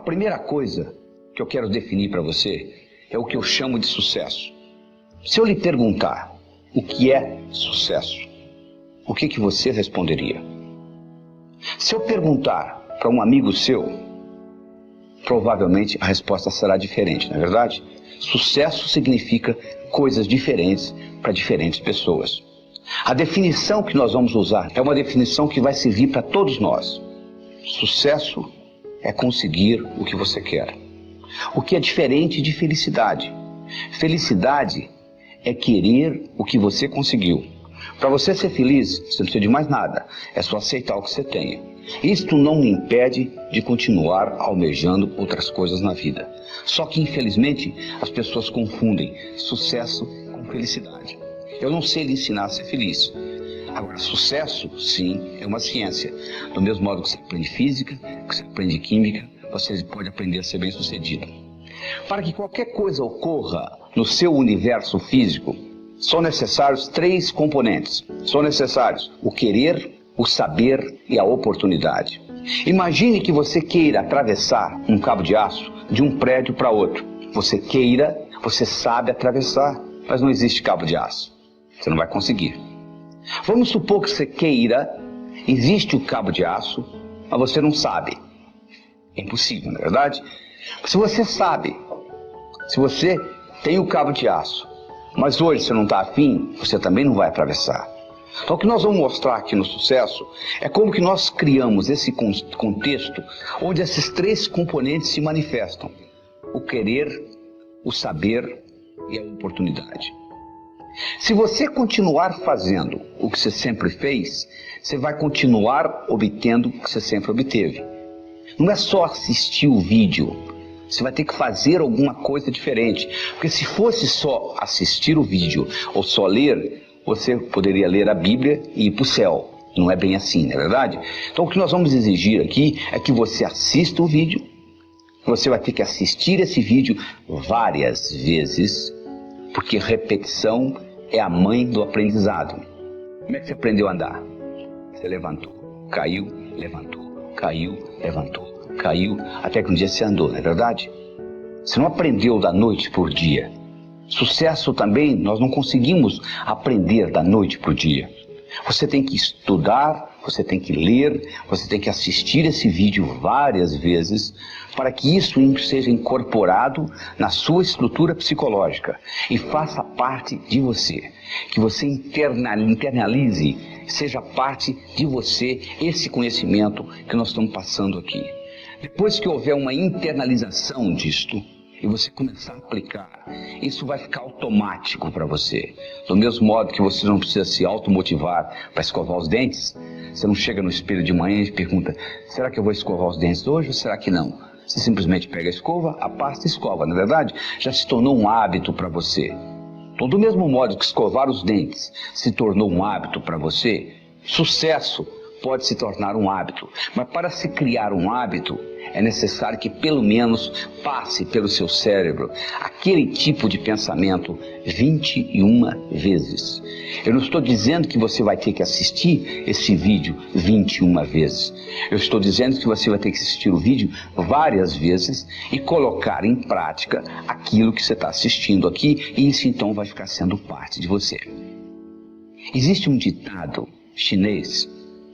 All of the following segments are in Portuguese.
A primeira coisa que eu quero definir para você é o que eu chamo de sucesso. Se eu lhe perguntar o que é sucesso, o que você responderia? Se eu perguntar para um amigo seu, provavelmente a resposta será diferente, não é verdade? Sucesso significa coisas diferentes para diferentes pessoas. A definição que nós vamos usar é uma definição que vai servir para todos nós. Sucesso é conseguir o que você quer. O que é diferente de felicidade. Felicidade é querer o que você conseguiu. Para você ser feliz, você não precisa de mais nada. É só aceitar o que você tem. Isto não me impede de continuar almejando outras coisas na vida. Só que, infelizmente, as pessoas confundem sucesso com felicidade. Eu não sei lhe ensinar a ser feliz. Agora, sucesso, sim, é uma ciência. Do mesmo modo que você aprende física, que você aprende química, você pode aprender a ser bem-sucedido. Para que qualquer coisa ocorra no seu universo físico, são necessários 3 componentes. São necessários o querer, o saber e a oportunidade. Imagine que você queira atravessar um cabo de aço de um prédio para outro. Você queira, você sabe atravessar, mas não existe cabo de aço. Você não vai conseguir. Vamos supor que você queira, existe o cabo de aço, mas você não sabe. É impossível, não é verdade? Se você sabe, se você tem o cabo de aço, mas hoje você não está afim, você também não vai atravessar. Então o que nós vamos mostrar aqui no sucesso é como que nós criamos esse contexto onde esses 3 componentes se manifestam. O querer, o saber e a oportunidade. Se você continuar fazendo o que você sempre fez, você vai continuar obtendo o que você sempre obteve. Não é só assistir o vídeo, você vai ter que fazer alguma coisa diferente. Porque se fosse só assistir o vídeo ou só ler, você poderia ler a Bíblia e ir para o céu. Não é bem assim, não é verdade? Então o que nós vamos exigir aqui é que você assista o vídeo. Você vai ter que assistir esse vídeo várias vezes, porque repetição é a mãe do aprendizado. Como é que você aprendeu a andar? Você levantou, caiu, levantou, caiu, levantou, caiu, até que um dia você andou, não é verdade? Você não aprendeu da noite por dia. Sucesso também, nós não conseguimos aprender da noite para o dia. Você tem que estudar, você tem que ler, você tem que assistir esse vídeo várias vezes para que isso seja incorporado na sua estrutura psicológica e faça parte de você. Que você internalize, seja parte de você esse conhecimento que nós estamos passando aqui. Depois que houver uma internalização disto, e você começar a aplicar, isso vai ficar automático para você. Do mesmo modo que você não precisa se automotivar para escovar os dentes, você não chega no espelho de manhã e pergunta, será que eu vou escovar os dentes hoje ou será que não? Você simplesmente pega a escova, a pasta e escova, não é verdade? Já se tornou um hábito para você. Então, do mesmo modo que escovar os dentes se tornou um hábito para você, sucesso pode se tornar um hábito. Mas para se criar um hábito, é necessário que pelo menos passe pelo seu cérebro aquele tipo de pensamento 21 vezes. Eu não estou dizendo que você vai ter que assistir esse vídeo 21 vezes. Eu estou dizendo que você vai ter que assistir o vídeo várias vezes e colocar em prática aquilo que você está assistindo aqui, e isso então vai ficar sendo parte de você. Existe um ditado chinês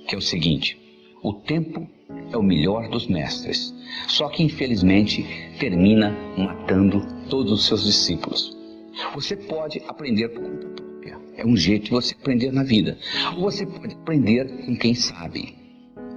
que é o seguinte: o tempo é o melhor dos mestres, só que infelizmente termina matando todos os seus discípulos. Você pode aprender por conta própria, é um jeito de você aprender na vida, ou você pode aprender com quem sabe.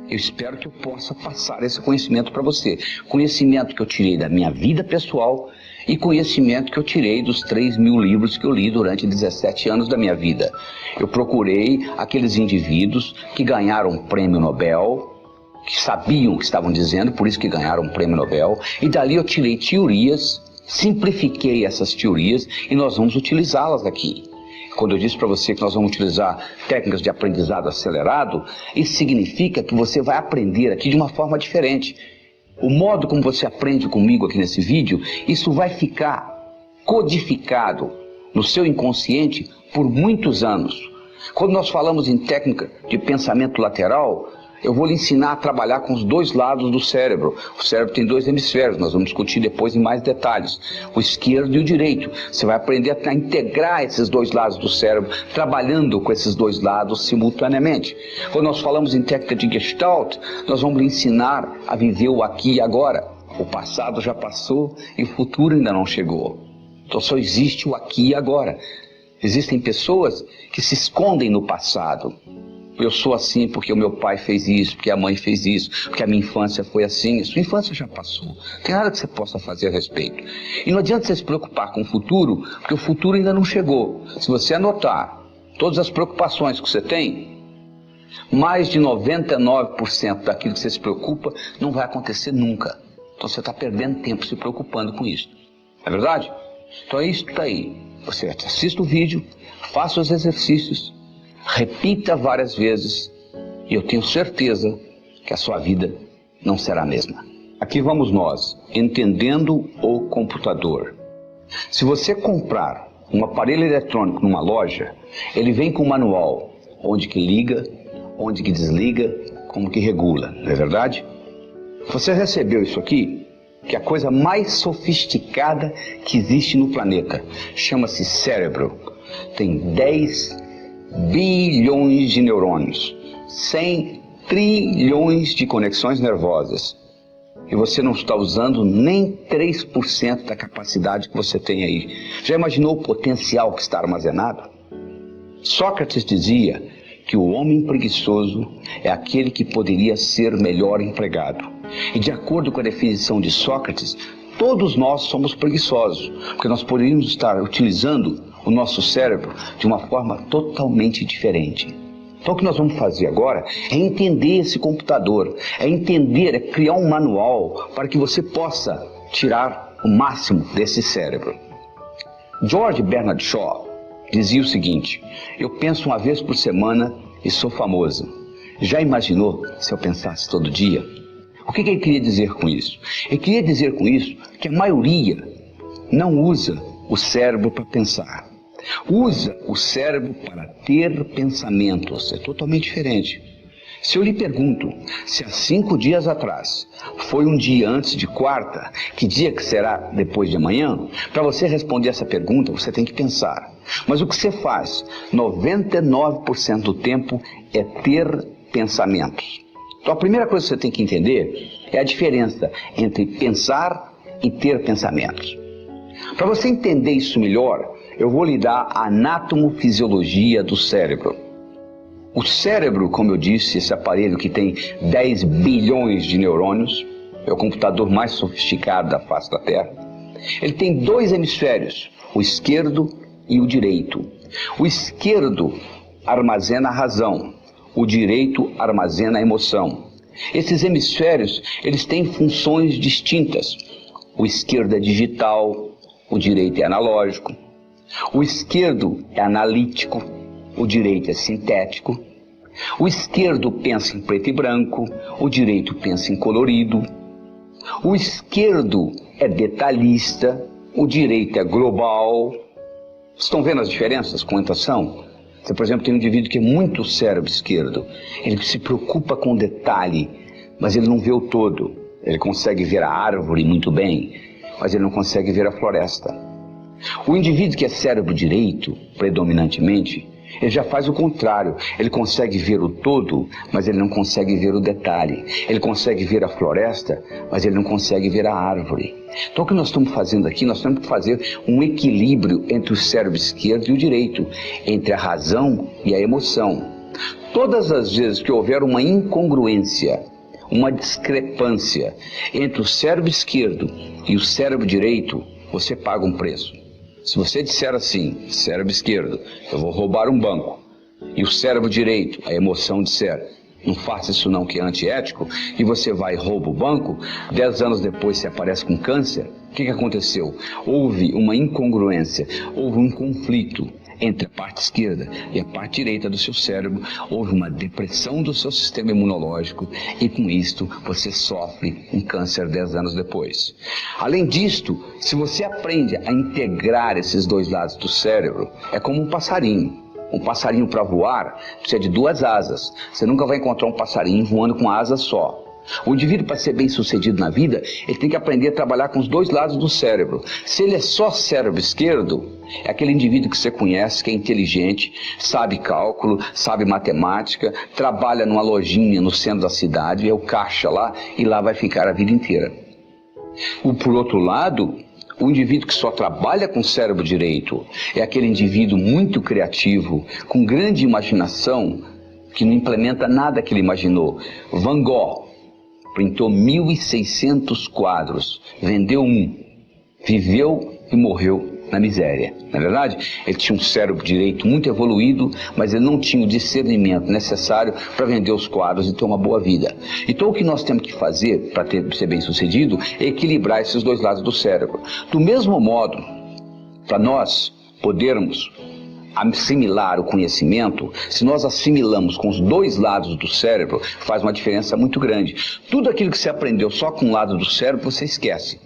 Eu espero que eu possa passar esse conhecimento para você, conhecimento que eu tirei da minha vida pessoal e conhecimento que eu tirei dos 3.000 livros que eu li durante 17 anos da minha vida. Eu procurei aqueles indivíduos que ganharam um prêmio Nobel, que sabiam o que estavam dizendo, por isso que ganharam um prêmio Nobel, e dali eu tirei teorias, simplifiquei essas teorias e nós vamos utilizá-las aqui. Quando eu disse para você que nós vamos utilizar técnicas de aprendizado acelerado, isso significa que você vai aprender aqui de uma forma diferente. O modo como você aprende comigo aqui nesse vídeo, isso vai ficar codificado no seu inconsciente por muitos anos. Quando nós falamos em técnica de pensamento lateral, Eu vou lhe ensinar a trabalhar com os dois lados do cérebro. O cérebro tem dois hemisférios, nós vamos discutir depois em mais detalhes. O esquerdo e o direito. Você vai aprender a integrar esses dois lados do cérebro, trabalhando com esses dois lados simultaneamente. Quando nós falamos em técnica de Gestalt, nós vamos lhe ensinar a viver o aqui e agora. O passado já passou e o futuro ainda não chegou. Então só existe o aqui e agora. Existem pessoas que se escondem no passado. Eu sou assim porque o meu pai fez isso, porque a mãe fez isso, porque a minha infância foi assim. A sua infância já passou. Não tem nada que você possa fazer a respeito. E não adianta você se preocupar com o futuro, porque o futuro ainda não chegou. Se você anotar todas as preocupações que você tem, mais de 99% daquilo que você se preocupa não vai acontecer nunca. Então você está perdendo tempo se preocupando com isso. É verdade? Então é isso que está aí. Você assista o vídeo, faça os exercícios, repita várias vezes e eu tenho certeza que a sua vida não será a mesma. Aqui vamos nós, entendendo o computador. Se você comprar um aparelho eletrônico numa loja, ele vem com um manual, onde que liga, onde que desliga, como que regula, não é verdade? Você recebeu isso aqui, que é a coisa mais sofisticada que existe no planeta. Chama-se cérebro. Tem 10 bilhões de neurônios, 100 trilhões de conexões nervosas. E você não está usando nem 3% da capacidade que você tem aí. Já imaginou o potencial que está armazenado? Sócrates dizia que o homem preguiçoso é aquele que poderia ser melhor empregado. E de acordo com a definição de Sócrates, todos nós somos preguiçosos, porque nós poderíamos estar utilizando o nosso cérebro de uma forma totalmente diferente. Então o que nós vamos fazer agora é entender esse computador, é criar um manual para que você possa tirar o máximo desse cérebro. George Bernard Shaw dizia o seguinte: eu penso uma vez por semana e sou famoso. Já imaginou se eu pensasse todo dia? O que ele queria dizer com isso? Ele queria dizer com isso que a maioria não usa o cérebro para pensar. Usa o cérebro para ter pensamentos. É totalmente diferente. Se eu lhe pergunto se há 5 dias atrás foi um dia antes de quarta, que dia que será depois de amanhã? Para você responder essa pergunta, você tem que pensar. Mas o que você faz 99% do tempo é ter pensamentos. Então a primeira coisa que você tem que entender é a diferença entre pensar e ter pensamentos. Para você entender isso melhor, eu vou lhe dar a anatomofisiologia do cérebro. O cérebro, como eu disse, esse aparelho que tem 10 bilhões de neurônios, é o computador mais sofisticado da face da Terra. Ele tem 2 hemisférios, o esquerdo e o direito. O esquerdo armazena a razão, o direito armazena a emoção. Esses hemisférios, eles têm funções distintas. O esquerdo é digital, o direito é analógico. O esquerdo é analítico, o direito é sintético. O esquerdo pensa em preto e branco, o direito pensa em colorido. O esquerdo é detalhista, o direito é global. Vocês estão vendo as diferenças? Quantas são? Você, por exemplo, tem um indivíduo que é muito cérebro esquerdo. Ele se preocupa com o detalhe, mas ele não vê o todo. Ele consegue ver a árvore muito bem, mas ele não consegue ver a floresta. O indivíduo que é cérebro direito, predominantemente, ele já faz o contrário. Ele consegue ver o todo, mas ele não consegue ver o detalhe. Ele consegue ver a floresta, mas ele não consegue ver a árvore. Então o que nós estamos fazendo aqui? Nós temos que fazer um equilíbrio entre o cérebro esquerdo e o direito, entre a razão e a emoção. Todas as vezes que houver uma incongruência, uma discrepância entre o cérebro esquerdo e o cérebro direito, você paga um preço. Se você disser assim, cérebro esquerdo, eu vou roubar um banco, e o cérebro direito, a emoção, disser, não faça isso não, que é antiético, e você vai e rouba o banco, 10 anos depois você aparece com câncer, o que aconteceu? Houve uma incongruência, houve um conflito entre a parte esquerda e a parte direita do seu cérebro, houve uma depressão do seu sistema imunológico e com isto você sofre um câncer 10 anos depois. Além disto, se você aprende a integrar esses dois lados do cérebro, é como um passarinho. Um passarinho para voar precisa de 2 asas. Você nunca vai encontrar um passarinho voando com asa só. O indivíduo, para ser bem sucedido na vida, ele tem que aprender a trabalhar com os 2 lados do cérebro. Se ele é só cérebro esquerdo, é aquele indivíduo que você conhece, que é inteligente, sabe cálculo, sabe matemática, trabalha numa lojinha no centro da cidade, é o caixa lá, e lá vai ficar a vida inteira. Por outro lado, o indivíduo que só trabalha com o cérebro direito é aquele indivíduo muito criativo, com grande imaginação, que não implementa nada que ele imaginou. Van Gogh pintou 1.600 quadros, vendeu um, viveu e morreu na miséria. Na verdade, ele tinha um cérebro direito muito evoluído, mas ele não tinha o discernimento necessário para vender os quadros e ter uma boa vida. Então o que nós temos que fazer para ser bem sucedido é equilibrar esses 2 lados do cérebro. Do mesmo modo, para nós podermos assimilar o conhecimento, se nós assimilamos com os 2 lados do cérebro, faz uma diferença muito grande. Tudo aquilo que você aprendeu só com um lado do cérebro, você esquece.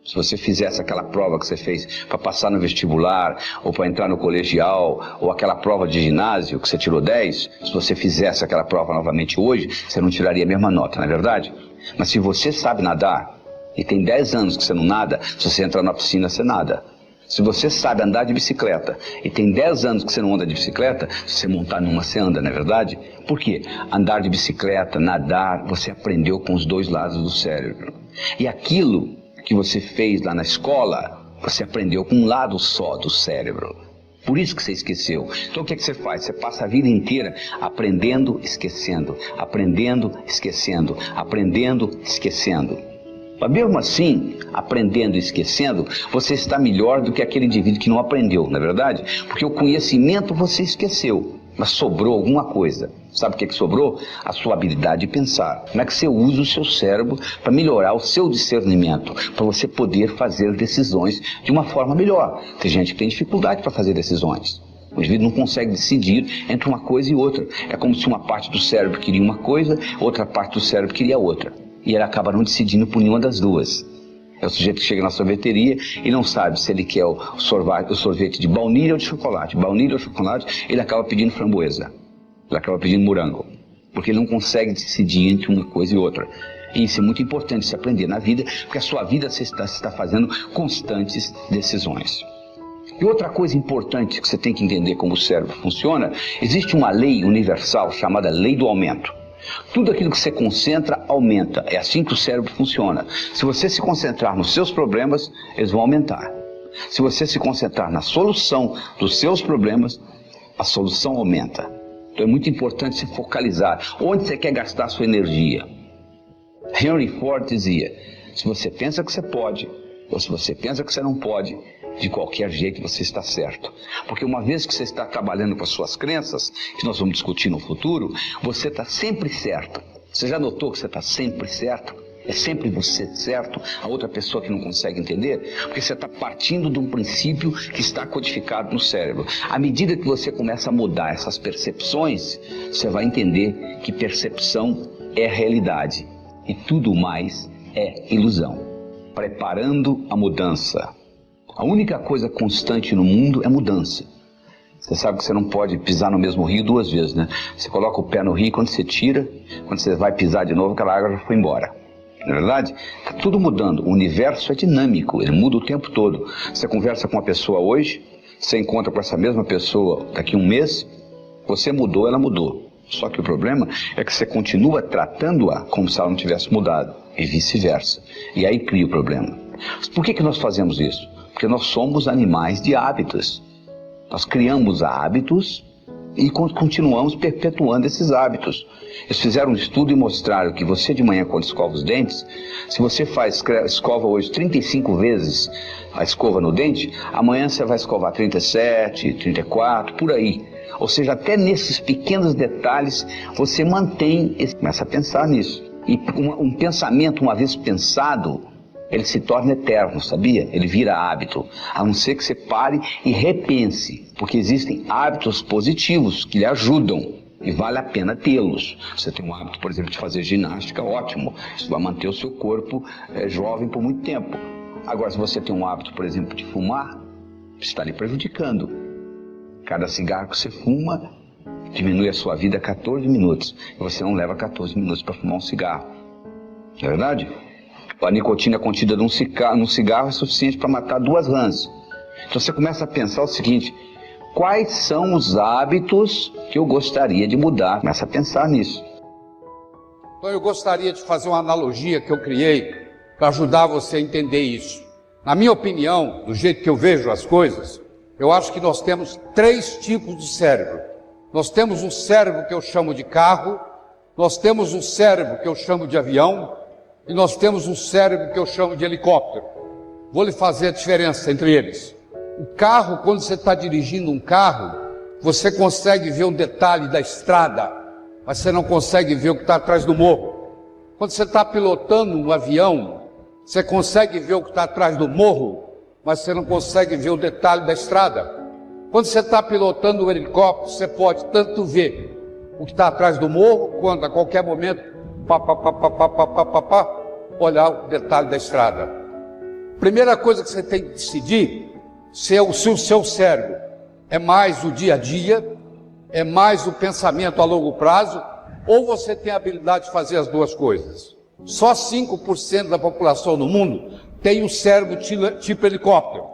Se você fizesse aquela prova que você fez para passar no vestibular, ou para entrar no colegial, ou aquela prova de ginásio que você tirou 10, se você fizesse aquela prova novamente hoje, você não tiraria a mesma nota, não é verdade? Mas se você sabe nadar, e tem 10 anos que você não nada, se você entrar na piscina, você nada. Se você sabe andar de bicicleta, e tem 10 anos que você não anda de bicicleta, se você montar numa, você anda, não é verdade? Por quê? Andar de bicicleta, nadar, você aprendeu com os 2 lados do cérebro. E aquilo que você fez lá na escola, você aprendeu com um lado só do cérebro. Por isso que você esqueceu. Então o que é que você faz? Você passa a vida inteira aprendendo, esquecendo, aprendendo, esquecendo, aprendendo, esquecendo. Mas mesmo assim, aprendendo e esquecendo, você está melhor do que aquele indivíduo que não aprendeu, não é verdade? Porque o conhecimento você esqueceu, mas sobrou alguma coisa. Sabe o que sobrou? A sua habilidade de pensar. Como é que você usa o seu cérebro para melhorar o seu discernimento, para você poder fazer decisões de uma forma melhor. Tem gente que tem dificuldade para fazer decisões. O indivíduo não consegue decidir entre uma coisa e outra. É como se uma parte do cérebro queria uma coisa, outra parte do cérebro queria outra. E ele acaba não decidindo por nenhuma das duas. É o sujeito que chega na sorveteria e não sabe se ele quer o sorvete de baunilha ou de chocolate. Baunilha ou chocolate, ele acaba pedindo framboesa. Ele acaba pedindo morango. Porque ele não consegue decidir entre uma coisa e outra. E isso é muito importante se aprender na vida, porque a sua vida você está fazendo constantes decisões. E outra coisa importante que você tem que entender como o cérebro funciona, existe uma lei universal chamada lei do aumento. Tudo aquilo que você concentra, aumenta. É assim que o cérebro funciona. Se você se concentrar nos seus problemas, eles vão aumentar. Se você se concentrar na solução dos seus problemas, a solução aumenta. Então é muito importante se focalizar. Onde você quer gastar a sua energia? Henry Ford dizia, se você pensa que você pode, ou se você pensa que você não pode, de qualquer jeito você está certo. Porque uma vez que você está trabalhando com as suas crenças, que nós vamos discutir no futuro, você está sempre certo. Você já notou que você está sempre certo? É sempre você certo, a outra pessoa que não consegue entender? Porque você está partindo de um princípio que está codificado no cérebro. À medida que você começa a mudar essas percepções, você vai entender que percepção é realidade e tudo mais é ilusão. Preparando a mudança. A única coisa constante no mundo é mudança. Você sabe que você não pode pisar no mesmo rio 2 vezes, né? Você coloca o pé no rio, quando você tira, quando você vai pisar de novo, aquela água já foi embora. Não é verdade? Está tudo mudando. O universo é dinâmico, ele muda o tempo todo. Você conversa com uma pessoa hoje, você encontra com essa mesma pessoa daqui a um mês, você mudou, ela mudou. Só que o problema é que você continua tratando-a como se ela não tivesse mudado, e vice-versa. E aí cria o problema. Por que nós fazemos isso? Porque nós somos animais de hábitos. Nós criamos hábitos e continuamos perpetuando esses hábitos. Eles fizeram um estudo e mostraram que você de manhã, quando escova os dentes, se você escova hoje 35 vezes a escova no dente, amanhã você vai escovar 37, 34, por aí. Ou seja, até nesses pequenos detalhes você mantém, começa a pensar nisso. E um pensamento, uma vez pensado, ele se torna eterno, sabia? Ele vira hábito, a não ser que você pare e repense, porque existem hábitos positivos que lhe ajudam e vale a pena tê-los. Você tem um hábito, por exemplo, de fazer ginástica, ótimo, isso vai manter o seu corpo jovem por muito tempo. Agora, se você tem um hábito, por exemplo, de fumar, você está lhe prejudicando. Cada cigarro que você fuma diminui a sua vida 14 minutos. E você não leva 14 minutos para fumar um cigarro. Não é verdade? A nicotina contida num cigarro é suficiente para matar 2 rãs. Então você começa a pensar o seguinte: quais são os hábitos que eu gostaria de mudar? Começa a pensar nisso. Então eu gostaria de fazer uma analogia que eu criei para ajudar você a entender isso. Na minha opinião, do jeito que eu vejo as coisas, eu acho que nós temos 3 tipos de cérebro. Nós temos um cérebro que eu chamo de carro, nós temos um cérebro que eu chamo de avião e nós temos um cérebro que eu chamo de helicóptero. Vou lhe fazer a diferença entre eles. O carro, quando você está dirigindo um carro, você consegue ver um detalhe da estrada, mas você não consegue ver o que está atrás do morro. Quando você está pilotando um avião, você consegue ver o que está atrás do morro, mas você não consegue ver o detalhe da estrada. Quando você está pilotando um helicóptero, você pode tanto ver o que está atrás do morro, quanto a qualquer momento, olhar o detalhe da estrada. Primeira coisa que você tem que decidir, se o seu cérebro é mais o dia a dia, é mais o pensamento a longo prazo, ou você tem a habilidade de fazer as 2 coisas. Só 5% da população no mundo tem um cérebro tipo helicóptero.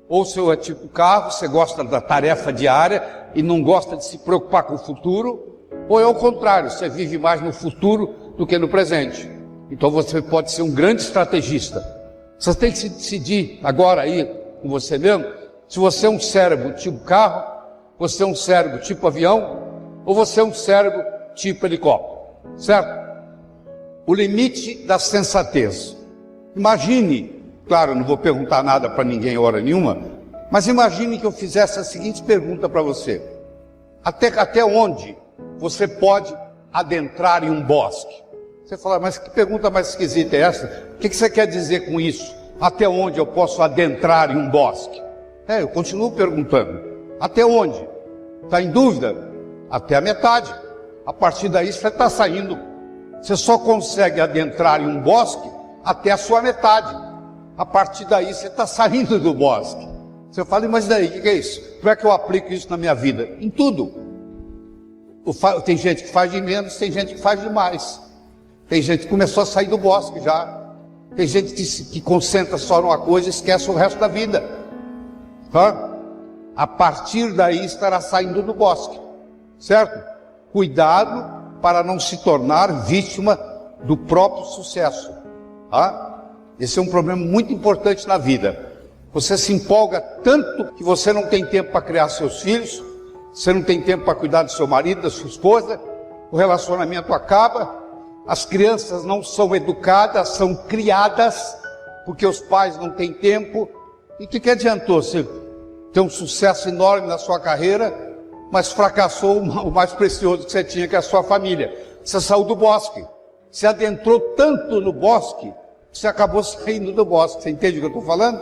Ou seu é tipo carro, você gosta da tarefa diária e não gosta de se preocupar com o futuro, ou é o contrário, você vive mais no futuro do que no presente. Então você pode ser um grande estrategista. Você tem que se decidir agora aí com você mesmo, se você é um cérebro tipo carro, você é um cérebro tipo avião, ou você é um cérebro tipo helicóptero, certo? O limite da sensatez. Imagine, claro, não vou perguntar nada para ninguém hora nenhuma, mas imagine que eu fizesse a seguinte pergunta para você: até onde você pode adentrar em um bosque? Você fala, mas que pergunta mais esquisita é essa? O que você quer dizer com isso? Até onde eu posso adentrar em um bosque? Eu continuo perguntando. Até onde? Está em dúvida? Até a metade. A partir daí você está saindo. Você só consegue adentrar em um bosque até a sua metade. A partir daí você está saindo do bosque. Você fala, mas daí, o que é isso? Como é que eu aplico isso na minha vida? Em tudo. Tem gente que faz de menos, tem gente que faz de mais. Tem gente que começou a sair do bosque já. Tem gente que concentra só numa coisa e esquece o resto da vida. A partir daí estará saindo do bosque. Certo? Cuidado para não se tornar vítima do próprio sucesso. Esse é um problema muito importante na vida. Você se empolga tanto que você não tem tempo para criar seus filhos, você não tem tempo para cuidar do seu marido, da sua esposa, o relacionamento acaba, as crianças não são educadas, são criadas, porque os pais não têm tempo. E o que adiantou você ter um sucesso enorme na sua carreira, mas fracassou o mais precioso que você tinha, que é a sua família? Você saiu do bosque, você adentrou tanto no bosque, você acabou saindo do bosque. Você entende o que eu estou falando?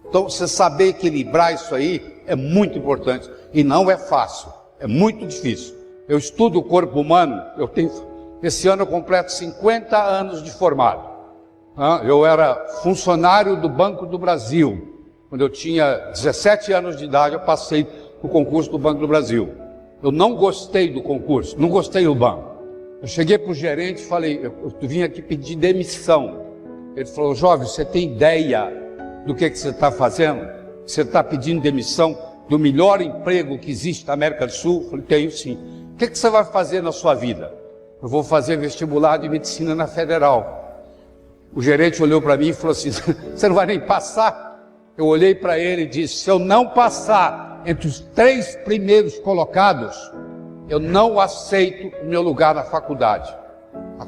Então, você saber equilibrar isso aí é muito importante. E não é fácil, é muito difícil. Eu estudo o corpo humano, esse ano eu completo 50 anos de formado. Eu era funcionário do Banco do Brasil. Quando eu tinha 17 anos de idade, eu passei no concurso do Banco do Brasil. Eu não gostei do concurso, não gostei do banco. Eu cheguei para o gerente e falei, eu vim aqui pedir demissão. Ele falou, jovem, você tem ideia do que você está fazendo? Você está pedindo demissão do melhor emprego que existe na América do Sul? Eu falei, tenho sim. O que você vai fazer na sua vida? Eu vou fazer vestibular de medicina na Federal. O gerente olhou para mim e falou assim, você não vai nem passar? Eu olhei para ele e disse, se eu não passar entre os 3 primeiros colocados, eu não aceito o meu lugar na faculdade.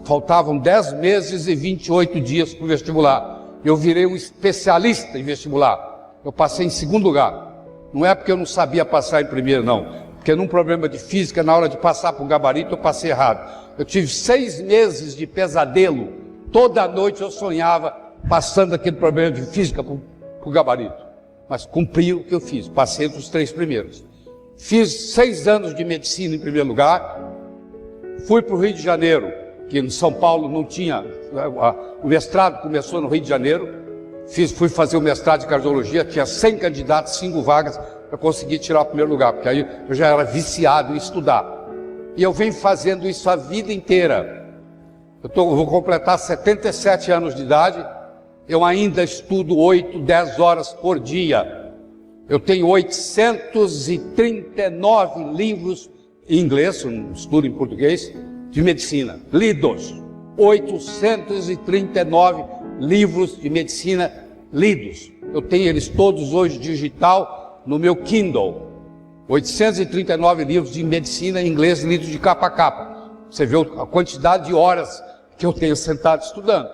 Faltavam 10 meses e 28 dias para o vestibular. Eu virei um especialista em vestibular. Eu passei em 2º lugar. Não é porque eu não sabia passar em primeiro, não. Porque num problema de física, na hora de passar para o gabarito, eu passei errado. Eu tive 6 meses de pesadelo. Toda noite eu sonhava passando aquele problema de física para o gabarito. Mas cumpri o que eu fiz. Passei entre os 3 primeiros. Fiz 6 anos de medicina em primeiro lugar. Fui para o Rio de Janeiro, que em São Paulo não tinha. O mestrado começou no Rio de Janeiro. Fui fazer o mestrado de cardiologia, tinha 100 candidatos, 5 vagas. eu consegui tirar o primeiro lugar, porque aí eu já era viciado em estudar. E eu venho fazendo isso a vida inteira. Eu vou completar 77 anos de idade, eu ainda estudo 8, 10 horas por dia. Eu tenho 839 livros em inglês, um estudo em português, de medicina, lidos. 839 livros de medicina lidos. Eu tenho eles todos hoje digital no meu Kindle. 839 livros de medicina em inglês lidos de capa a capa. Você vê a quantidade de horas que eu tenho sentado estudando.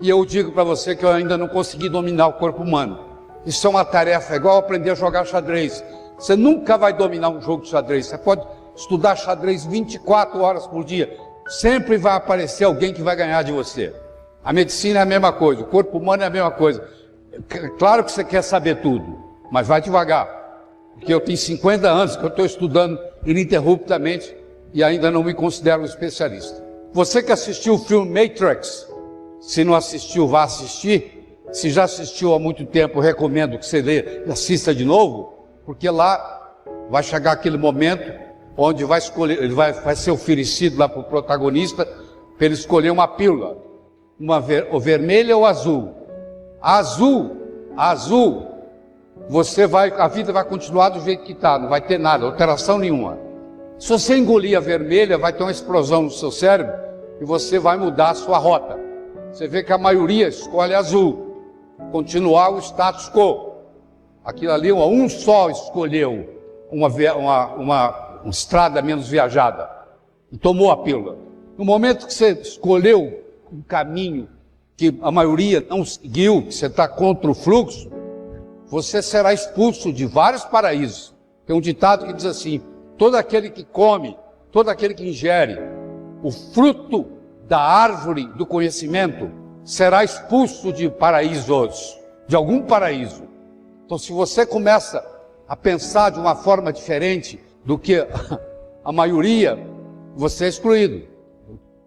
E eu digo para você que eu ainda não consegui dominar o corpo humano. Isso é uma tarefa, é igual aprender a jogar xadrez. Você nunca vai dominar um jogo de xadrez. Você pode estudar xadrez 24 horas por dia. Sempre vai aparecer alguém que vai ganhar de você. A medicina é a mesma coisa, o corpo humano é a mesma coisa. Claro que você quer saber tudo, mas vai devagar. Porque eu tenho 50 anos que eu estou estudando ininterruptamente e ainda não me considero um especialista. Você que assistiu o filme Matrix, se não assistiu, vá assistir. Se já assistiu há muito tempo, eu recomendo que você assista de novo, porque lá vai chegar aquele momento onde vai escolher, ele vai ser oferecido lá para o protagonista para ele escolher uma pílula, ou vermelha ou azul. Azul, a vida vai continuar do jeito que está, não vai ter nada, alteração nenhuma. Se você engolir a vermelha, vai ter uma explosão no seu cérebro e você vai mudar a sua rota. Você vê que a maioria escolhe azul, continuar o status quo. Aquilo ali, um só escolheu uma estrada menos viajada e tomou a pílula. No momento que você escolheu um caminho que a maioria não seguiu, que você está contra o fluxo, você será expulso de vários paraísos. Tem um ditado que diz assim: todo aquele que come, todo aquele que ingere o fruto da árvore do conhecimento será expulso de paraísos, de algum paraíso. Então, se você começa a pensar de uma forma diferente do que a maioria, você é excluído.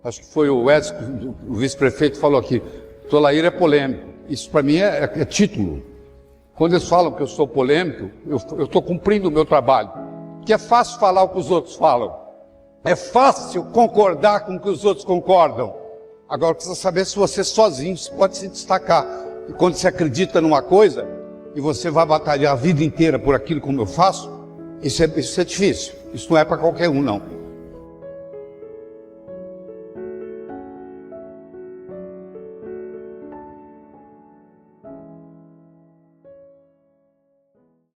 Acho que foi o Edson, o vice-prefeito, falou aqui: Tolaíra é polêmico. Isso para mim é título. Quando eles falam que eu sou polêmico, eu estou cumprindo o meu trabalho. Porque é fácil falar o que os outros falam. É fácil concordar com o que os outros concordam. Agora precisa saber se você sozinho pode se destacar. E quando você acredita numa coisa, e você vai batalhar a vida inteira por aquilo como eu faço, isso é difícil. Isso não é para qualquer um, não.